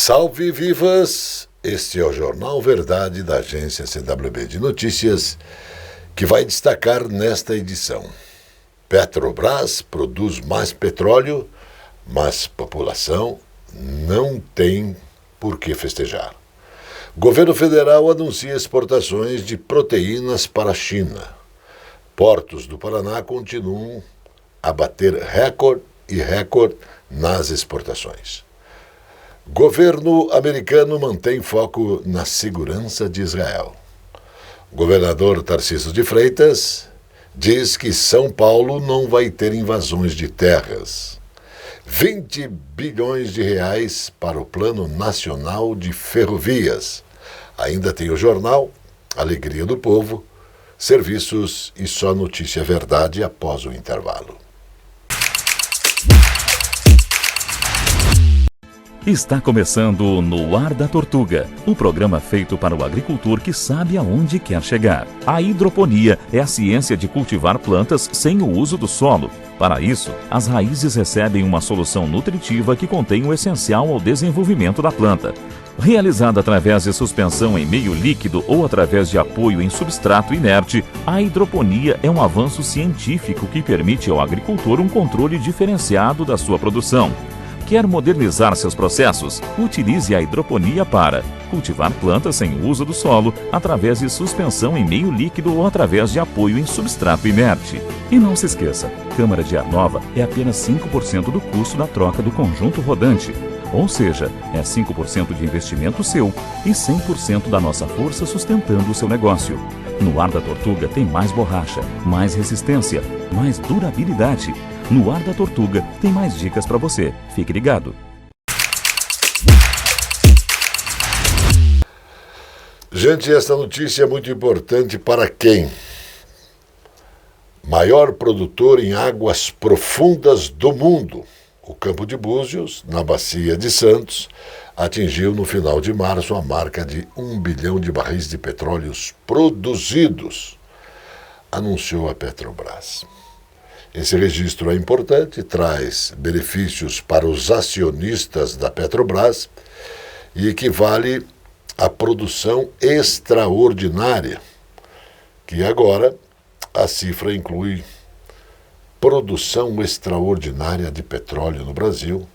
Salve vivas! Este é o Jornal Verdade da agência CWB de Notícias, que vai destacar nesta edição: Petrobras produz mais petróleo, mas população não tem por que festejar. Governo federal anuncia exportações de proteínas para a China. Portos do Paraná continuam a bater recorde nas exportações. Governo americano mantém foco na segurança de Israel. Governador Tarcísio de Freitas diz que São Paulo não vai ter invasões de terras. 20 bilhões de reais para o Plano Nacional de Ferrovias. Ainda tem o jornal Alegria do Povo, serviços e só notícia verdade após o intervalo. Está começando No Ar da Tortuga, um programa feito para o agricultor que sabe aonde quer chegar. A hidroponia é a ciência de cultivar plantas sem o uso do solo. Para isso, as raízes recebem uma solução nutritiva que contém o essencial ao desenvolvimento da planta. Realizada através de suspensão em meio líquido ou através de apoio em substrato inerte, a hidroponia é um avanço científico que permite ao agricultor um controle diferenciado da sua produção. Quer modernizar seus processos? Utilize a hidroponia para cultivar plantas sem o uso do solo, através de suspensão em meio líquido ou através de apoio em substrato inerte. E não se esqueça, câmara de ar nova é apenas 5% do custo da troca do conjunto rodante. Ou seja, é 5% de investimento seu e 100% da nossa força sustentando o seu negócio. No Ar da Tortuga tem mais borracha, mais resistência, mais durabilidade. No Ar da Tortuga tem mais dicas para você. Fique ligado. Gente, essa notícia é muito importante para quem? Maior produtor em águas profundas do mundo. O Campo de Búzios, na Bacia de Santos, atingiu no final de março a marca de 1 bilhão de barris de petróleos produzidos, anunciou a Petrobras. Esse registro é importante, traz benefícios para os acionistas da Petrobras e equivale à produção extraordinária, que agora a cifra inclui produção extraordinária de petróleo no Brasil,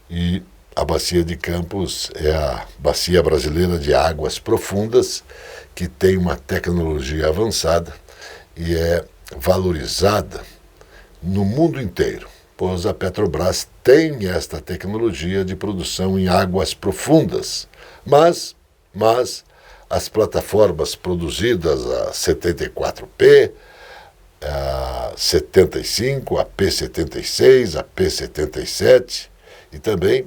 e a Bacia de Campos é a bacia brasileira de águas profundas, que tem uma tecnologia avançada e é valorizada no mundo inteiro, pois a Petrobras tem esta tecnologia de produção em águas profundas, mas as plataformas produzidas a 74P, a 75, a P76, a P77 e também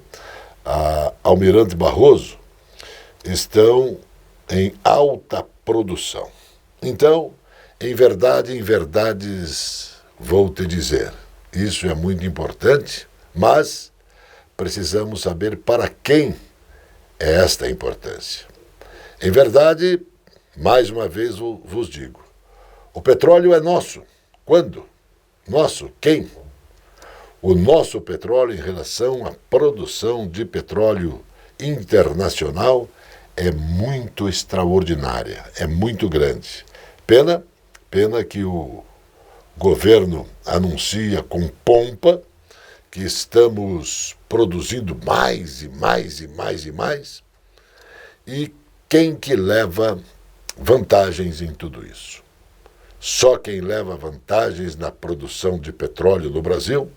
a Almirante Barroso estão em alta produção. Então, em verdades, vou te dizer, isso é muito importante, mas precisamos saber para quem é esta importância. Em verdade, mais uma vez vos digo, o petróleo é nosso. Quando? Nosso. Quem? O nosso petróleo em relação à produção de petróleo internacional é muito extraordinária, é muito grande. Pena que o governo anuncia com pompa que estamos produzindo mais e mais, e quem que leva vantagens em tudo isso? Só quem leva vantagens na produção de petróleo no Brasil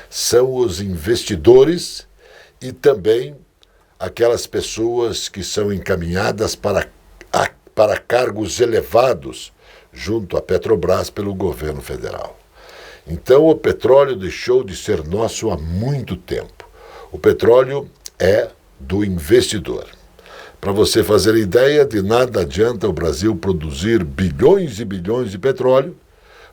são os investidores e também aquelas pessoas que são encaminhadas para cargos elevados junto à Petrobras pelo governo federal. Então o petróleo deixou de ser nosso há muito tempo. O petróleo é do investidor. Para você fazer ideia, de nada adianta o Brasil produzir bilhões e bilhões de petróleo,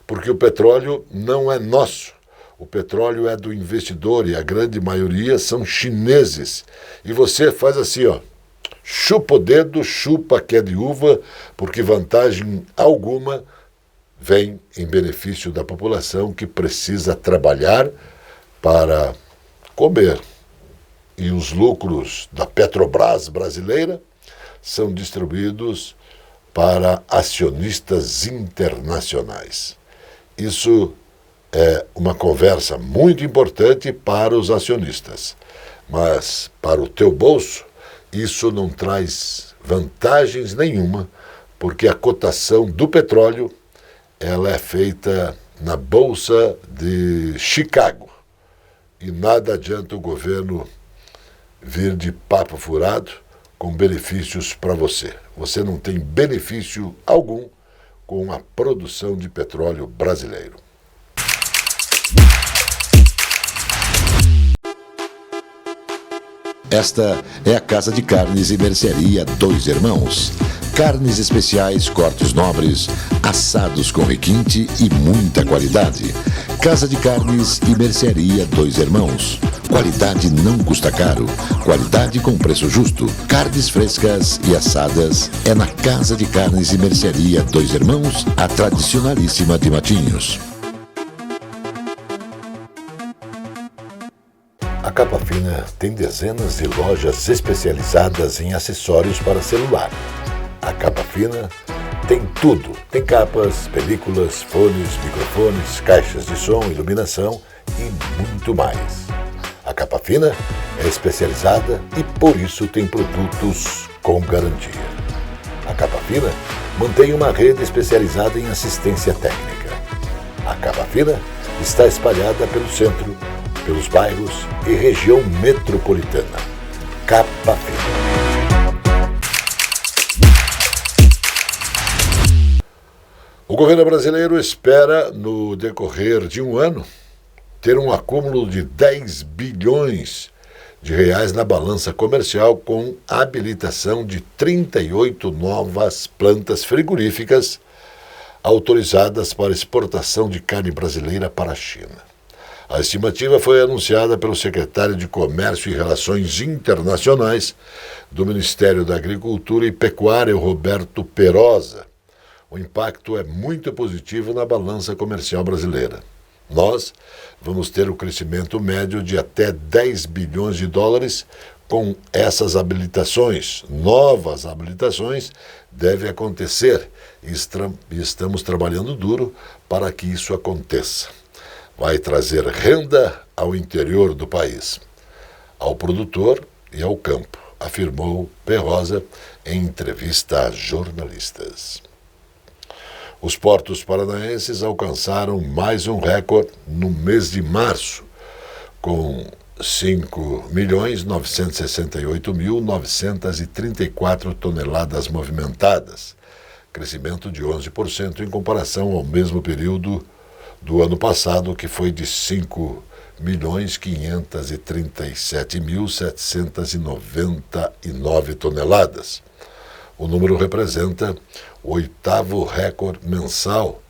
porque o petróleo não é nosso. O petróleo é do investidor e a grande maioria são chineses. E você faz assim, ó, chupa o dedo, chupa que é de uva, porque vantagem alguma vem em benefício da população que precisa trabalhar para comer. e os lucros da Petrobras brasileira são distribuídos para acionistas internacionais. Isso é uma conversa muito importante para os acionistas, mas para o teu bolso isso não traz vantagens nenhuma, porque a cotação do petróleo ela é feita na Bolsa de Chicago e nada adianta o governo vir de papo furado com benefícios para você. Você não tem benefício algum com a produção de petróleo brasileiro. Esta é a Casa de Carnes e Mercearia Dois Irmãos. Carnes especiais, cortes nobres, assados com requinte e muita qualidade. Casa de Carnes e Mercearia Dois Irmãos. Qualidade não custa caro. Qualidade com preço justo. Carnes frescas e assadas é na Casa de Carnes e Mercearia Dois Irmãos, a tradicionalíssima de Matinhos. A Capa Fina tem dezenas de lojas especializadas em acessórios para celular. A Capa Fina tem tudo. Tem capas, películas, fones, microfones, caixas de som, iluminação e muito mais. A Capa Fina é especializada e por isso tem produtos com garantia. A Capa Fina mantém uma rede especializada em assistência técnica. A Capa Fina está espalhada pelo centro, pelos bairros e região metropolitana. Capa Fina. O governo brasileiro espera, no decorrer de um ano, ter um acúmulo de 10 bilhões de reais na balança comercial com a habilitação de 38 novas plantas frigoríficas autorizadas para exportação de carne brasileira para a China. A estimativa foi anunciada pelo secretário de Comércio e Relações Internacionais do Ministério da Agricultura e Pecuária, Roberto Perosa. O impacto é muito positivo na balança comercial brasileira. Nós vamos ter o crescimento médio de até 10 bilhões de dólares com essas habilitações. Novas habilitações devem acontecer e estamos trabalhando duro para que isso aconteça. Vai trazer renda ao interior do país, ao produtor e ao campo, afirmou Perosa em entrevista a jornalistas. Os portos paranaenses alcançaram mais um recorde no mês de março, com 5.968.934 toneladas movimentadas, crescimento de 11% em comparação ao mesmo período do ano passado, que foi de 5.537.799 toneladas. O número representa o 8º recorde mensal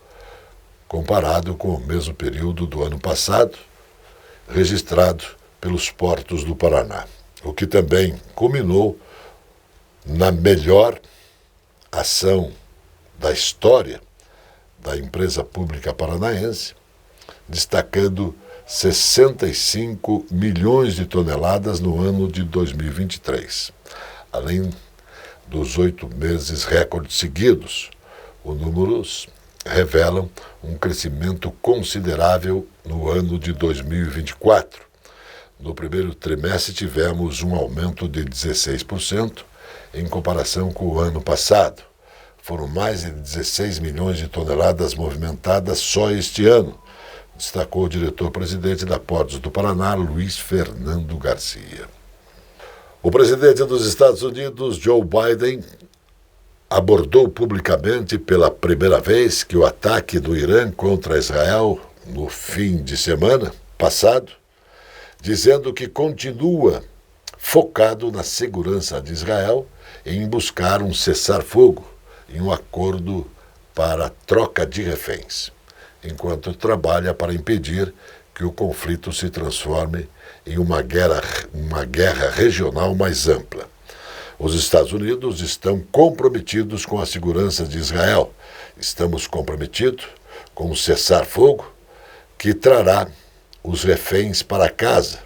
comparado com o mesmo período do ano passado, registrado pelos portos do Paraná, o que também culminou na melhor ação da história da empresa pública paranaense, destacando 65 milhões de toneladas no ano de 2023. Além dos 8 meses recordes seguidos, os números revelam um crescimento considerável no ano de 2024. No primeiro trimestre tivemos um aumento de 16% em comparação com o ano passado. Foram mais de 16 milhões de toneladas movimentadas só este ano, destacou o diretor-presidente da Portos do Paraná, Luiz Fernando Garcia. O presidente dos Estados Unidos, Joe Biden, abordou publicamente pela primeira vez que o ataque do Irã contra Israel no fim de semana passado, dizendo que continua focado na segurança de Israel em buscar um cessar-fogo e um acordo para a troca de reféns, enquanto trabalha para impedir que o conflito se transforme em uma guerra regional mais ampla. Os Estados Unidos estão comprometidos com a segurança de Israel. Estamos comprometidos com o cessar-fogo que trará os reféns para casa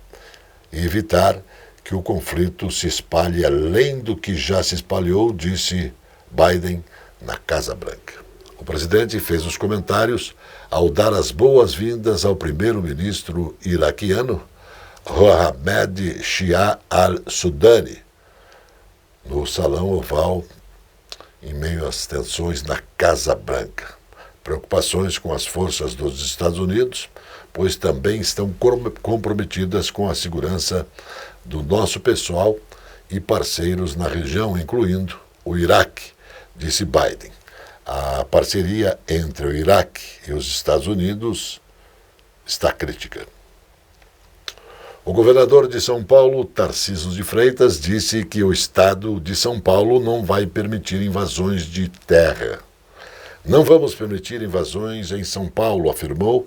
e evitar que o conflito se espalhe além do que já se espalhou, disse Biden na Casa Branca. O presidente fez os comentários ao dar as boas-vindas ao primeiro-ministro iraquiano Mohamed Shia al-Sudani no Salão Oval em meio às tensões na Casa Branca. Preocupações com as forças dos Estados Unidos, pois também estão comprometidas com a segurança do nosso pessoal e parceiros na região, incluindo o Iraque, disse Biden. A parceria entre o Iraque e os Estados Unidos está crítica. O governador de São Paulo, Tarcísio de Freitas, disse que o estado de São Paulo não vai permitir invasões de terra. Não vamos permitir invasões em São Paulo, afirmou,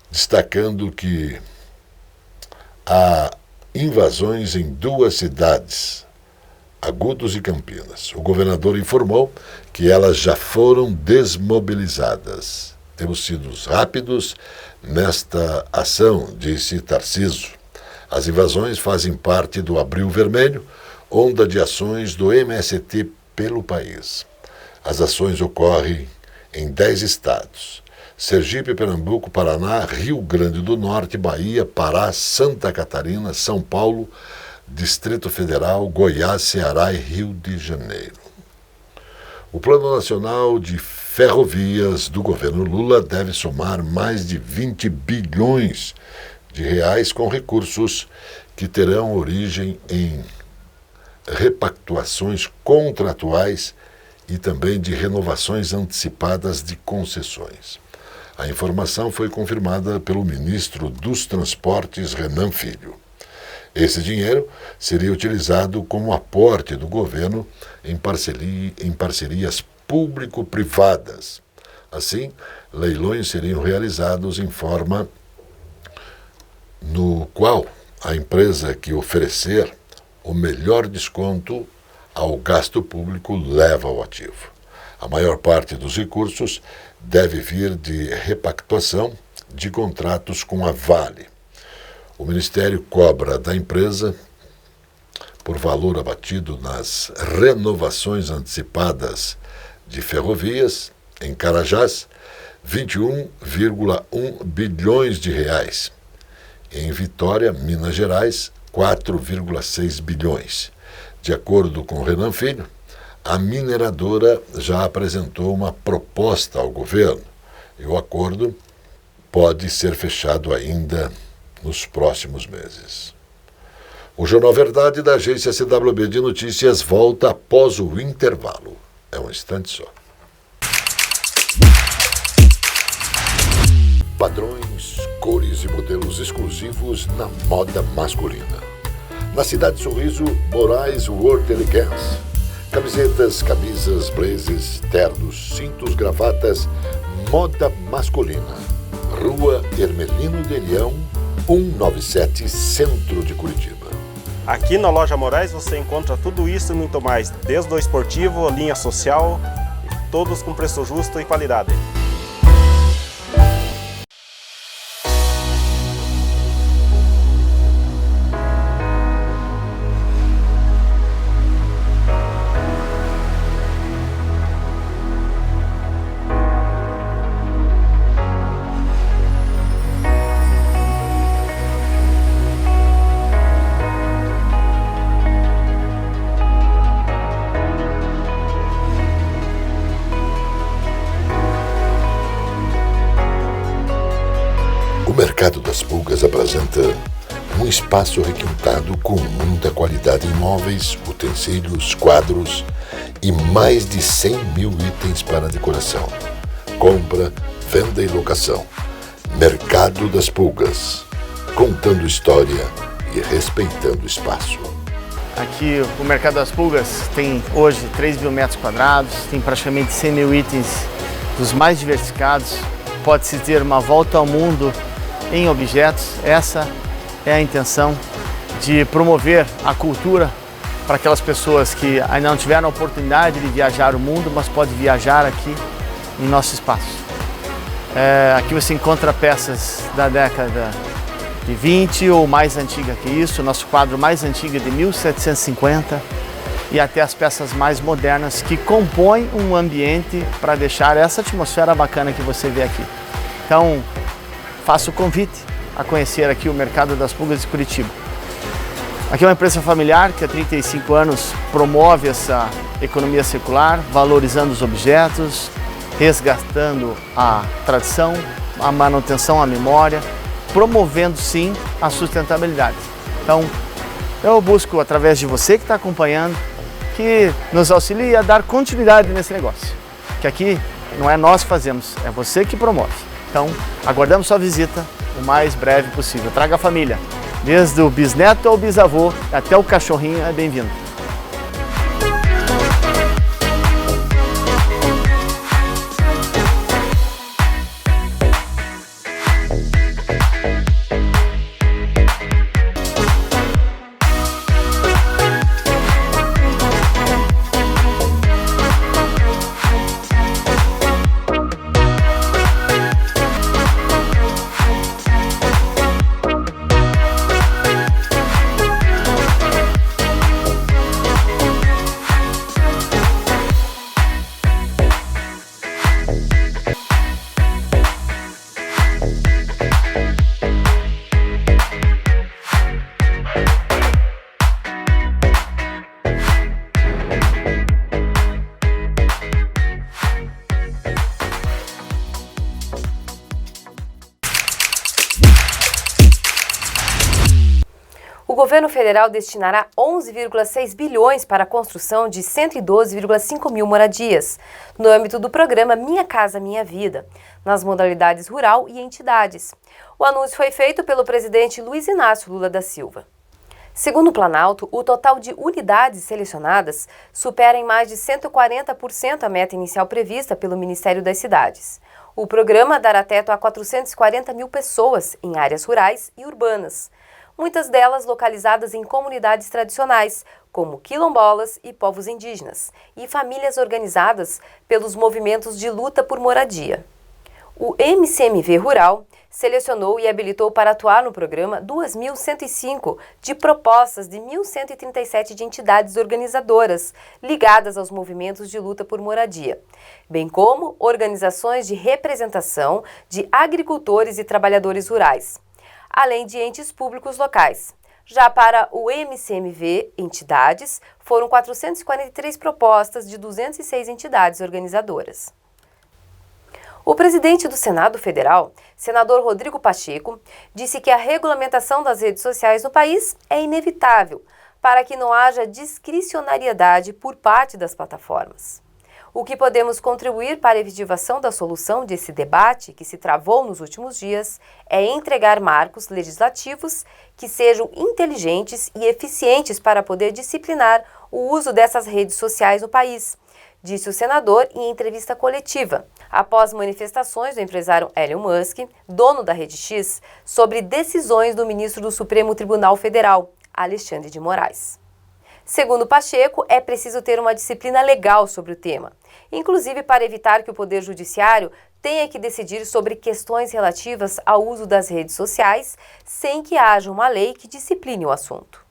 destacando que há invasões em 2 cidades, Agudos e Campinas. O governador informou que elas já foram desmobilizadas. Temos sido rápidos nesta ação, disse Tarcísio. As invasões fazem parte do Abril Vermelho, onda de ações do MST pelo país. As ações ocorrem em 10 estados: Sergipe, Pernambuco, Paraná, Rio Grande do Norte, Bahia, Pará, Santa Catarina, São Paulo, Distrito Federal, Goiás, Ceará e Rio de Janeiro. O Plano Nacional de Ferrovias do governo Lula deve somar mais de 20 bilhões de reais com recursos que terão origem em repactuações contratuais e também de renovações antecipadas de concessões. A informação foi confirmada pelo ministro dos Transportes, Renan Filho. Esse dinheiro seria utilizado como aporte do governo em parcerias público-privadas. Assim, leilões seriam realizados em forma no qual a empresa que oferecer o melhor desconto ao gasto público leva o ativo. A maior parte dos recursos deve vir de repactuação de contratos com a Vale. O Ministério cobra da empresa, por valor abatido nas renovações antecipadas de ferrovias, em Carajás, 21,1 bilhões de reais. Em Vitória, Minas Gerais, 4,6 bilhões. De acordo com Renan Filho, a mineradora já apresentou uma proposta ao governo e o acordo pode ser fechado ainda nos próximos meses. O Jornal Verdade da agência CWB de Notícias volta após o intervalo. É um instante só. Padrões, cores e modelos exclusivos na moda masculina. Na Cidade Sorriso, Moraes World Elegance. Camisetas, camisas, blazers, ternos, cintos, gravatas, moda masculina. Rua Hermelino de Leão, 197, Centro de Curitiba. Aqui na Loja Moraes você encontra tudo isso e muito mais, desde o esportivo, linha social, todos com preço justo e qualidade. O Mercado das Pulgas apresenta um espaço requintado com muita qualidade em móveis, utensílios, quadros e mais de 100 mil itens para decoração. Compra, venda e locação. Mercado das Pulgas, contando história e respeitando espaço. Aqui o Mercado das Pulgas tem hoje 3 mil metros quadrados, tem praticamente 100 mil itens dos mais diversificados. Pode-se ter uma volta ao mundo em objetos. Essa é a intenção de promover a cultura para aquelas pessoas que ainda não tiveram a oportunidade de viajar o mundo, mas podem viajar aqui em nosso espaço. Aqui você encontra peças da década de 20 ou mais antiga que isso, nosso quadro mais antigo é de 1750 e até as peças mais modernas que compõem um ambiente para deixar essa atmosfera bacana que você vê aqui. Então, faço o convite a conhecer aqui o Mercado das Pulgas de Curitiba. Aqui é uma empresa familiar que há 35 anos promove essa economia circular, valorizando os objetos, resgatando a tradição, a manutenção, a memória, promovendo sim a sustentabilidade. Então, eu busco através de você que está acompanhando, que nos auxilie a dar continuidade nesse negócio. Que aqui não é nós que fazemos, é você que promove. Então, aguardamos sua visita o mais breve possível. Traga a família, desde o bisneto ao bisavô, até o cachorrinho é bem-vindo. O governo federal destinará 11,6 bilhões para a construção de 112,5 mil moradias, no âmbito do programa Minha Casa Minha Vida, nas modalidades rural e entidades. O anúncio foi feito pelo presidente Luiz Inácio Lula da Silva. Segundo o Planalto, o total de unidades selecionadas supera em mais de 140% a meta inicial prevista pelo Ministério das Cidades. O programa dará teto a 440 mil pessoas em áreas rurais e urbanas, muitas delas localizadas em comunidades tradicionais, como quilombolas e povos indígenas, e famílias organizadas pelos movimentos de luta por moradia. O MCMV Rural selecionou e habilitou para atuar no programa 2.105 de propostas de 1.137 de entidades organizadoras ligadas aos movimentos de luta por moradia, bem como organizações de representação de agricultores e trabalhadores rurais, além de entes públicos locais. Já para o MCMV Entidades, foram 443 propostas de 206 entidades organizadoras. O presidente do Senado Federal, senador Rodrigo Pacheco, disse que a regulamentação das redes sociais no país é inevitável para que não haja discricionariedade por parte das plataformas. O que podemos contribuir para a efetivação da solução desse debate que se travou nos últimos dias é entregar marcos legislativos que sejam inteligentes e eficientes para poder disciplinar o uso dessas redes sociais no país, disse o senador em entrevista coletiva, após manifestações do empresário Elon Musk, dono da Rede X, sobre decisões do ministro do Supremo Tribunal Federal, Alexandre de Moraes. Segundo Pacheco, é preciso ter uma disciplina legal sobre o tema, inclusive para evitar que o Poder Judiciário tenha que decidir sobre questões relativas ao uso das redes sociais sem que haja uma lei que discipline o assunto.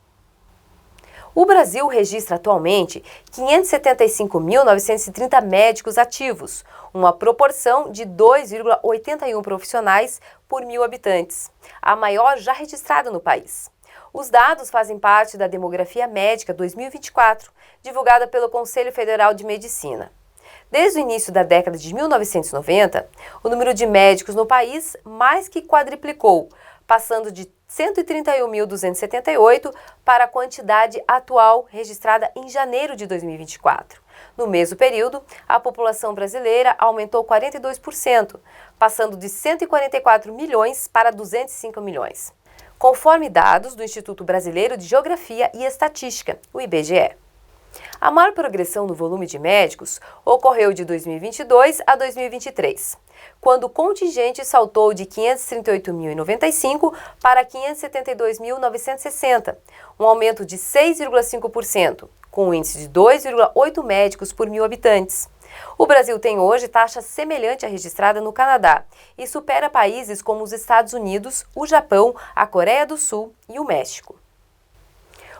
O Brasil registra atualmente 575.930 médicos ativos, uma proporção de 2,81 profissionais por 1.000 habitantes, a maior já registrada no país. Os dados fazem parte da Demografia Médica 2024, divulgada pelo Conselho Federal de Medicina. Desde o início da década de 1990, o número de médicos no país mais que quadriplicou, passando de 131.278 para a quantidade atual registrada em janeiro de 2024. No mesmo período, a população brasileira aumentou 42%, passando de 144 milhões para 205 milhões. Conforme dados do Instituto Brasileiro de Geografia e Estatística, o IBGE. A maior progressão no volume de médicos ocorreu de 2022 a 2023, quando o contingente saltou de 538.095 para 572.960, um aumento de 6,5%, com um índice de 2,8 médicos por 1.000 habitantes. O Brasil tem hoje taxa semelhante à registrada no Canadá e supera países como os Estados Unidos, o Japão, a Coreia do Sul e o México.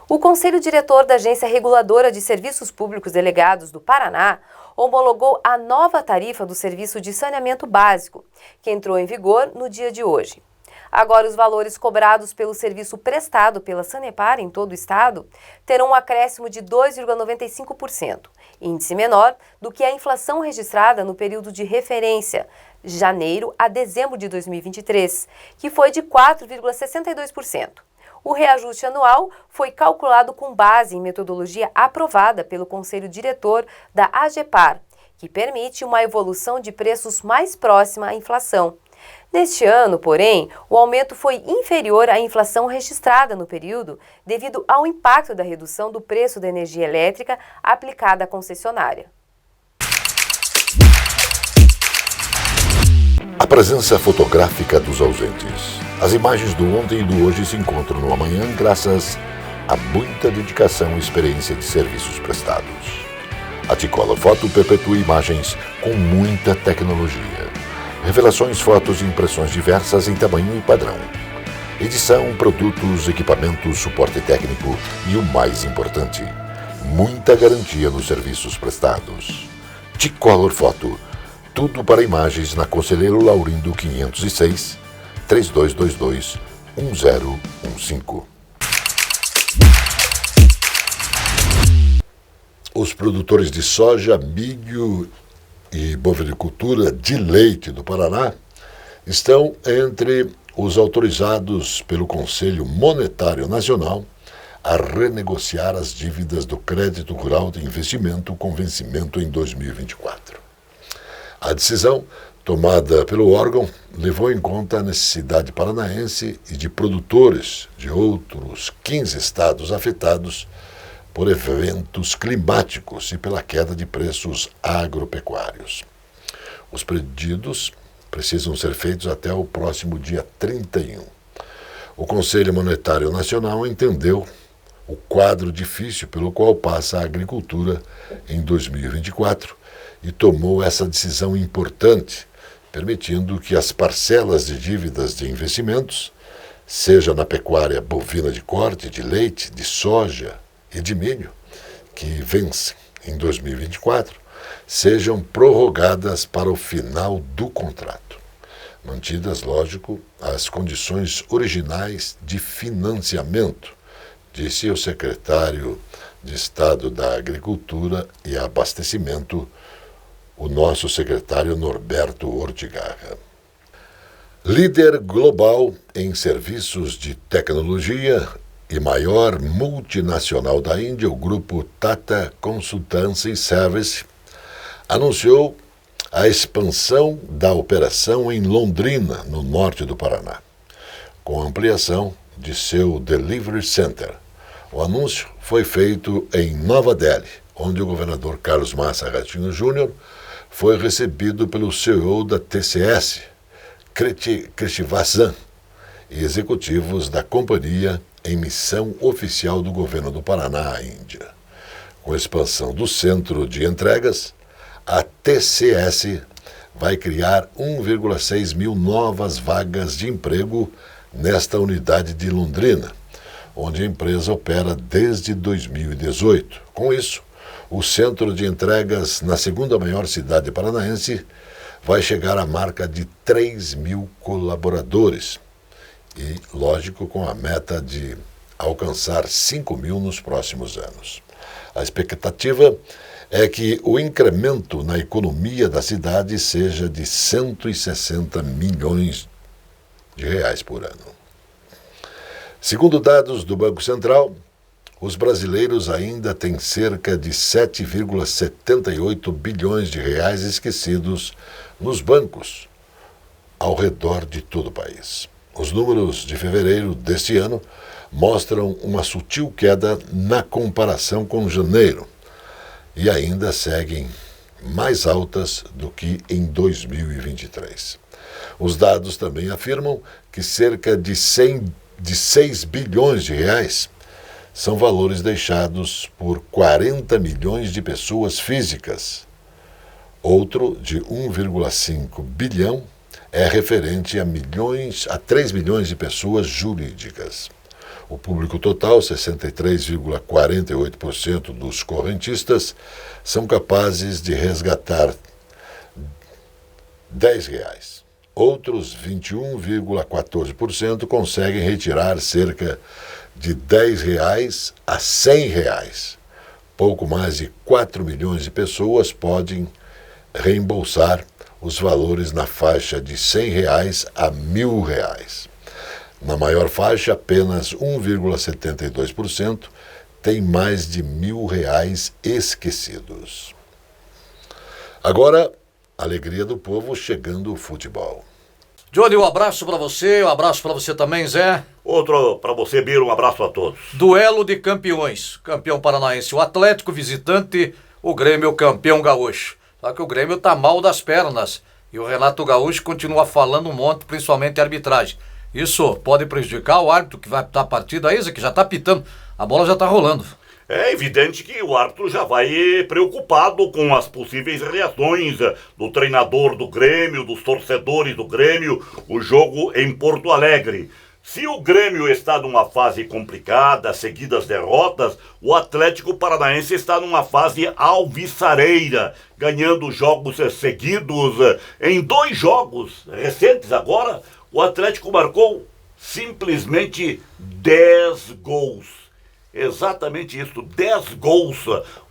O Conselho Diretor da Agência Reguladora de Serviços Públicos Delegados do Paraná homologou a nova tarifa do Serviço de Saneamento Básico, que entrou em vigor no dia de hoje. Agora, os valores cobrados pelo serviço prestado pela Sanepar em todo o estado terão um acréscimo de 2,95%, índice menor do que a inflação registrada no período de referência, janeiro a dezembro de 2023, que foi de 4,62%. O reajuste anual foi calculado com base em metodologia aprovada pelo Conselho Diretor da AGEPAR, que permite uma evolução de preços mais próxima à inflação. Neste ano, porém, o aumento foi inferior à inflação registrada no período devido ao impacto da redução do preço da energia elétrica aplicada à concessionária. A presença fotográfica dos ausentes. As imagens do ontem e do hoje se encontram no amanhã graças a muita dedicação e experiência de serviços prestados. A T-Color Foto perpetua imagens com muita tecnologia. Revelações, fotos e impressões diversas em tamanho e padrão. Edição, produtos, equipamentos, suporte técnico e o mais importante, muita garantia nos serviços prestados. T-Color Foto. Tudo para imagens na Conselheiro Laurindo 506, 3222-1015. Os produtores de soja, milho e bovinicultura de leite do Paraná estão entre os autorizados pelo Conselho Monetário Nacional a renegociar as dívidas do Crédito Rural de Investimento com vencimento em 2024. A decisão, tomada pelo órgão, levou em conta a necessidade paranaense e de produtores de outros 15 estados afetados por eventos climáticos e pela queda de preços agropecuários. Os pedidos precisam ser feitos até o próximo dia 31. O Conselho Monetário Nacional entendeu o quadro difícil pelo qual passa a agricultura em 2024 e tomou essa decisão importante, permitindo que as parcelas de dívidas de investimentos, seja na pecuária bovina de corte, de leite, de soja e de milho, que vencem em 2024, sejam prorrogadas para o final do contrato, mantidas, lógico, as condições originais de financiamento, disse o secretário de Estado da Agricultura e Abastecimento, o nosso secretário Norberto Ortigarra. Líder global em serviços de tecnologia e maior multinacional da Índia, o grupo Tata Consultancy Service, anunciou a expansão da operação em Londrina, no norte do Paraná, com ampliação de seu Delivery Center. O anúncio foi feito em Nova Delhi, onde o governador Carlos Massa Ratinho Júnior foi recebido pelo CEO da TCS, Kritivasan, e executivos da companhia em missão oficial do governo do Paraná à Índia. Com a expansão do centro de entregas, a TCS vai criar 1,6 mil novas vagas de emprego nesta unidade de Londrina, onde a empresa opera desde 2018. Com isso, o centro de entregas na segunda maior cidade paranaense vai chegar à marca de 3 mil colaboradores e, lógico, com a meta de alcançar 5 mil nos próximos anos. A expectativa é que o incremento na economia da cidade seja de 160 milhões de reais por ano. Segundo dados do Banco Central, os brasileiros ainda têm cerca de 7,78 bilhões de reais esquecidos nos bancos ao redor de todo o país. Os números de fevereiro deste ano mostram uma sutil queda na comparação com janeiro e ainda seguem mais altas do que em 2023. Os dados também afirmam que cerca de 6 bilhões de reais são valores deixados por 40 milhões de pessoas físicas, Outro, de 1,5 bilhão, é referente a 3 milhões de pessoas jurídicas. O público total, 63,48% dos correntistas, são capazes de resgatar R$10. Outros 21,14% conseguem retirar cerca de R$10 a R$100. Pouco mais de 4 milhões de pessoas podem reembolsar os valores na faixa de R$100 a R$1.000. Na maior faixa, apenas 1,72% tem mais de R$1.000 esquecidos. Agora, a alegria do povo chegando o futebol. Johnny, um abraço pra você, um abraço pra você também, Zé. Outro pra você, Biro, um abraço a todos. Duelo de campeões. Campeão paranaense, o Atlético visitante, o Grêmio campeão gaúcho. Só que o Grêmio tá mal das pernas e o Renato Gaúcho continua falando um monte, principalmente a arbitragem. Isso pode prejudicar o árbitro que vai apitar a partida aí, Zé, que já tá apitando, a bola já tá rolando. É evidente que o árbitro já vai preocupado com as possíveis reações do treinador do Grêmio, dos torcedores do Grêmio, o jogo em Porto Alegre. Se o Grêmio está numa fase complicada, seguidas derrotas, o Atlético Paranaense está numa fase alvissareira, ganhando jogos seguidos. Em 2 jogos recentes agora, o Atlético marcou simplesmente 10 gols. Exatamente isso, 10 gols,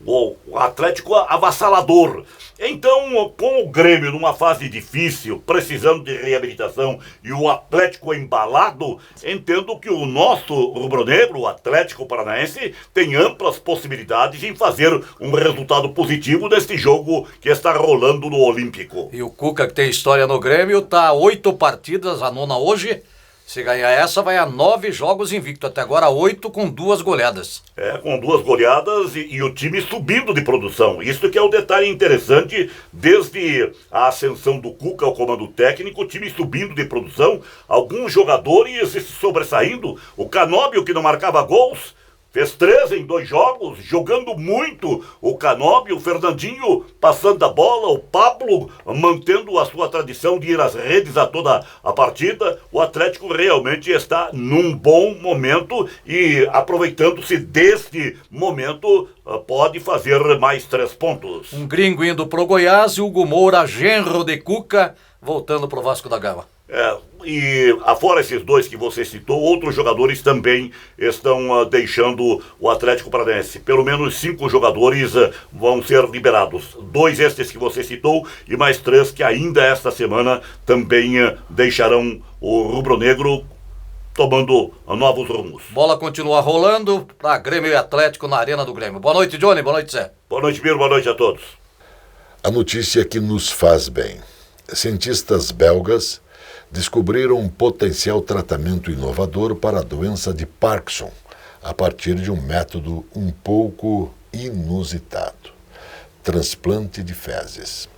o Atlético avassalador. Então, com o Grêmio numa fase difícil, precisando de reabilitação, e o Atlético embalado, entendo que o nosso rubro-negro, o Atlético Paranaense, tem amplas possibilidades em fazer um resultado positivo neste jogo que está rolando no Olímpico. E o Cuca, que tem história no Grêmio, tá 8 partidas, a 9ª hoje. Se ganhar essa, vai a 9 jogos invicto. Até agora 8 com 2 goleadas. Com 2 goleadas e o time subindo de produção. Isso que é o detalhe interessante, desde a ascensão do Cuca ao comando técnico, o time subindo de produção, alguns jogadores se sobressaindo. O Canóbio, que não marcava gols, fez 3 em 2 jogos, jogando muito. O Canóbio, o Fernandinho passando a bola, o Pablo mantendo a sua tradição de ir às redes a toda a partida. O Atlético realmente está num bom momento e, aproveitando-se deste momento, pode fazer mais 3 pontos. Um gringo indo pro Goiás e o Hugo Moura, genro de Cuca, voltando pro Vasco da Gama. E afora esses 2 que você citou, outros jogadores também estão deixando o Atlético Paranaense. Pelo menos 5 jogadores vão ser liberados. 2 estes que você citou e mais 3 que ainda esta semana também deixarão o rubro-negro tomando novos rumos. Bola continua rolando para Grêmio e Atlético na Arena do Grêmio. Boa noite, Johnny. Boa noite, Zé. Boa noite, Biro. Boa noite a todos. A notícia que nos faz bem. Cientistas belgas descobriram um potencial tratamento inovador para a doença de Parkinson, a partir de um método um pouco inusitado: transplante de fezes.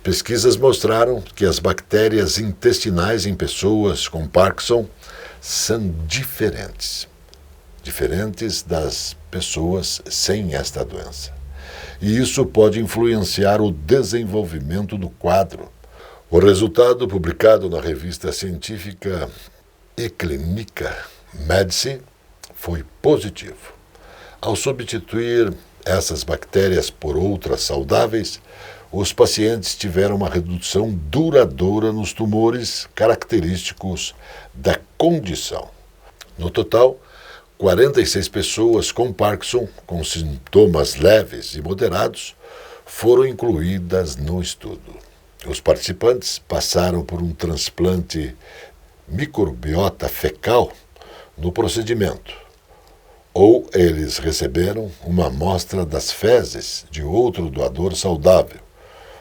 Pesquisas mostraram que as bactérias intestinais em pessoas com Parkinson são diferentes das pessoas sem esta doença. E isso pode influenciar o desenvolvimento do quadro. O resultado, publicado na revista científica eClinica Medicine, foi positivo. Ao substituir essas bactérias por outras saudáveis, os pacientes tiveram uma redução duradoura nos tumores característicos da condição. No total, 46 pessoas com Parkinson, com sintomas leves e moderados, foram incluídas no estudo. Os participantes passaram por um transplante microbiota fecal no procedimento, ou eles receberam uma amostra das fezes de outro doador saudável,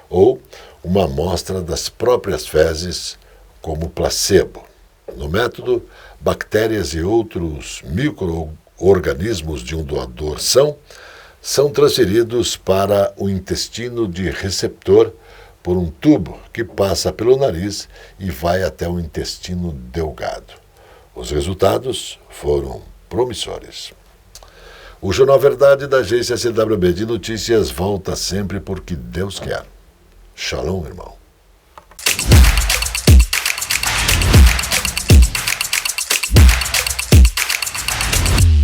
ou uma amostra das próprias fezes como placebo. No método, bactérias e outros micro-organismos de um doador são transferidos para o intestino de receptor por um tubo que passa pelo nariz e vai até o intestino delgado. Os resultados foram promissores. O Jornal Verdade da agência CWB de Notícias volta sempre porque Deus quer. Shalom, irmão.